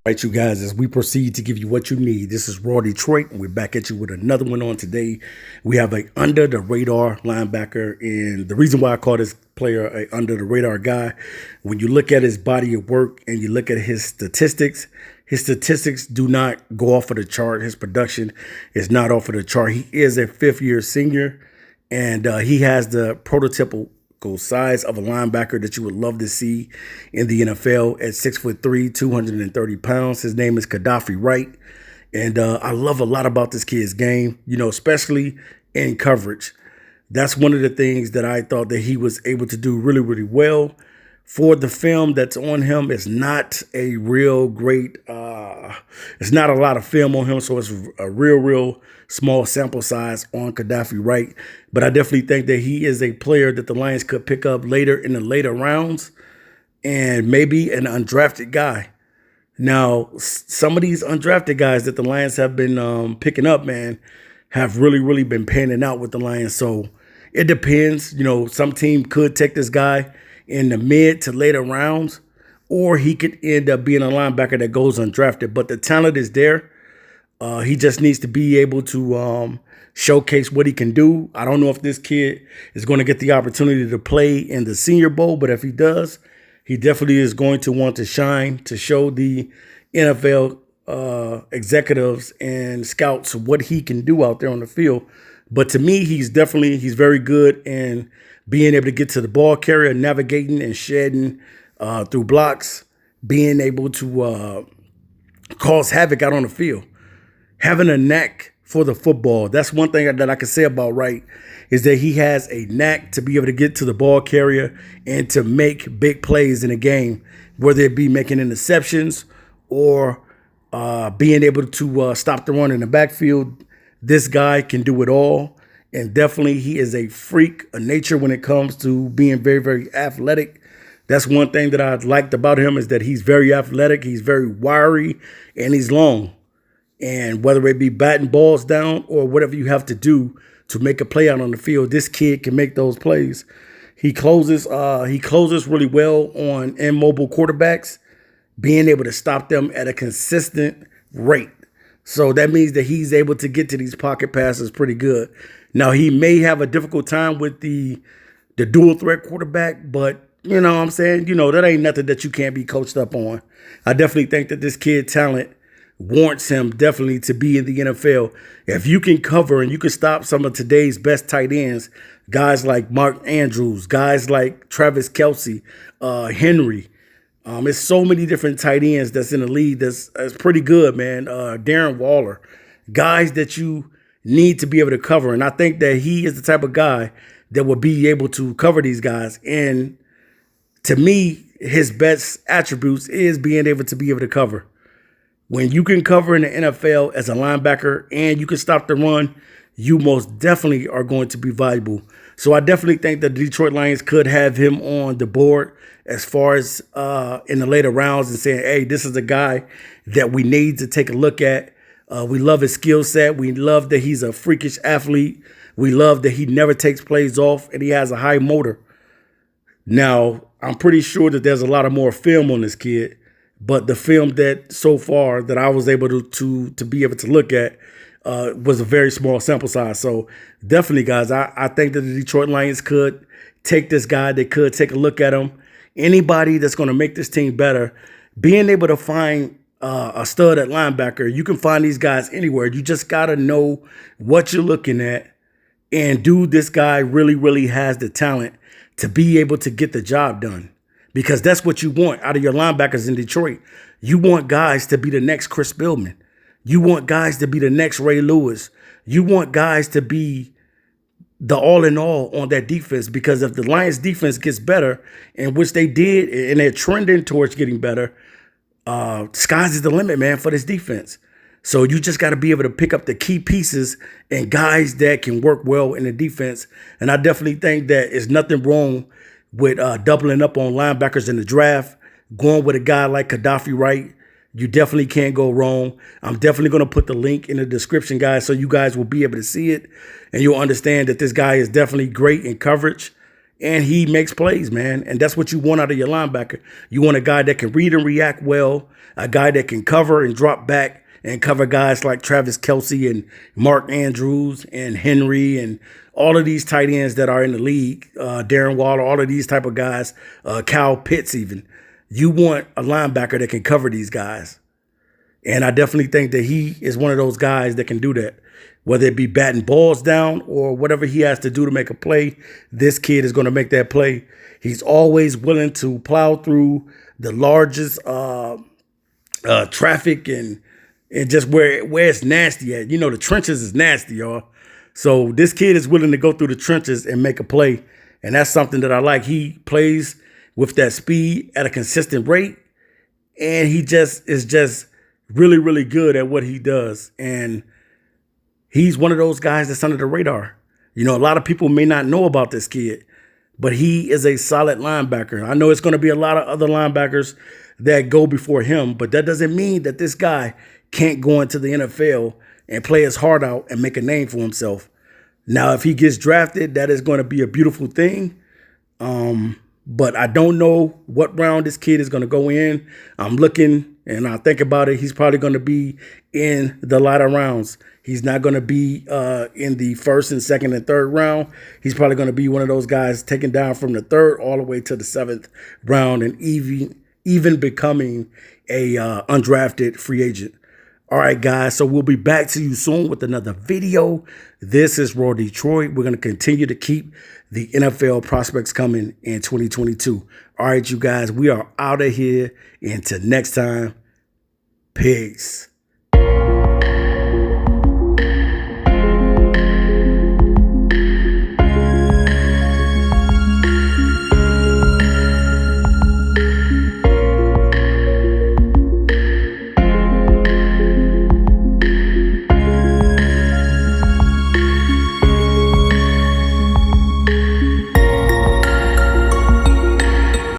Right, you guys, as we proceed to give you what you need, this is Raw Detroit, and we're back at you with another one on today. We have a under the radar linebacker, and the reason why I call this player a under the radar guy, when you look at his body of work and you look at his statistics do not go off of the chart. His production is not off of the chart. He is a fifth-year senior, and he has the prototypical size of a linebacker that you would love to see in the NFL at 6'3", 230 pounds. His name is Kadofi Wright. And I love a lot about this kid's game, especially in coverage. That's one of the things that I thought that he was able to do really, really well. For the film that's on him, it's not a real great, it's not a lot of film on him, so it's a real small sample size on Kadofi Wright. But I definitely think that he is a player that the Lions could pick up later in the later rounds and maybe an undrafted guy. Now, some of these undrafted guys that the Lions have been picking up, man, have really been panning out with the Lions. So it depends. Some team could take this guy in the mid to later rounds, or he could end up being a linebacker that goes undrafted. But the talent is there. He just needs to be able to showcase what he can do. I don't know if this kid is going to get the opportunity to play in the Senior Bowl, but if he does, he definitely is going to want to shine to show the NFL executives and scouts what he can do out there on the field. But to me, he's very good in being able to get to the ball carrier, navigating and shedding through blocks, being able to cause havoc out on the field. Having a knack for the football. That's one thing that I can say about Wright, is that he has a knack to be able to get to the ball carrier and to make big plays in a game, whether it be making interceptions or being able to stop the run in the backfield. This guy can do it all. And definitely he is a freak of nature when it comes to being very athletic. That's one thing that I liked about him, is that he's very athletic, he's very wiry, and he's long. And whether it be batting balls down or whatever you have to do to make a play out on the field, this kid can make those plays. He closes really well on immobile quarterbacks, being able to stop them at a consistent rate. So that means that he's able to get to these pocket passes pretty good. Now, he may have a difficult time with the dual threat quarterback, but you know what I'm saying? That ain't nothing that you can't be coached up on. I definitely think that this kid talent warrants him definitely to be in the NFL. If you can cover and you can stop some of today's best tight ends, guys like Mark Andrews, guys like Travis Kelce, Henry. There's so many different tight ends that's in the league that's pretty good, man. Darren Waller, guys that you need to be able to cover. And I think that he is the type of guy that will be able to cover these guys. And to me, his best attributes is being able to cover. When you can cover in the NFL as a linebacker and you can stop the run, you most definitely are going to be valuable. So I definitely think that the Detroit Lions could have him on the board as far as in the later rounds and saying, hey, this is a guy that we need to take a look at. We love his skill set. We love that he's a freakish athlete. We love that he never takes plays off and he has a high motor. Now, I'm pretty sure that there's a lot of more film on this kid, but the film that so far that I was able to be able to look at was a very small sample size. So definitely, guys, I think that the Detroit Lions could take this guy. They could take a look at him. Anybody that's going to make this team better, being able to find a stud at linebacker, you can find these guys anywhere. You just got to know what you're looking at. And dude, this guy really has the talent to be able to get the job done. Because that's what you want out of your linebackers in Detroit. You want guys to be the next Chris Billman. You want guys to be the next Ray Lewis. You want guys to be the all-in-all on that defense, because if the Lions defense gets better, and which they did, and they're trending towards getting better, sky's is the limit, man, for this defense. So you just got to be able to pick up the key pieces and guys that can work well in the defense. And I definitely think that there's nothing wrong with doubling up on linebackers in the draft, going with a guy like Kadofi Wright. You definitely can't go wrong. I'm definitely going to put the link in the description, guys, so you guys will be able to see it. And you'll understand that this guy is definitely great in coverage. and he makes plays, man. And that's what you want out of your linebacker. You want a guy that can read and react well, a guy that can cover and drop back and cover guys like Travis Kelce and Mark Andrews and Henry and all of these tight ends that are in the league, Darren Waller, all of these type of guys, Kyle Pitts even. You want a linebacker that can cover these guys. And I definitely think that he is one of those guys that can do that. Whether it be batting balls down or whatever he has to do to make a play, this kid is going to make that play. He's always willing to plow through the largest traffic and just where it's nasty at. You know, the trenches is nasty, y'all. So this kid is willing to go through the trenches and make a play. And that's something that I like. He plays with that speed at a consistent rate. And he is just really, really good at what he does. And he's one of those guys that's under the radar. You know, a lot of people may not know about this kid, but he is a solid linebacker. I know it's going to be a lot of other linebackers that go before him, but that doesn't mean that this guy can't go into the NFL and play his heart out and make a name for himself. Now, if he gets drafted, that is going to be a beautiful thing. But I don't know what round this kid is going to go in. I'm looking and I think about it. He's probably going to be in the latter rounds. He's not going to be in the first and second and third round. He's probably going to be one of those guys taken down from the third all the way to the seventh round and even becoming a undrafted free agent. All right, guys, so we'll be back to you soon with another video. This is Raw Detroit. We're going to continue to keep the NFL prospects coming in 2022. All right, you guys, we are out of here. Until next time, peace.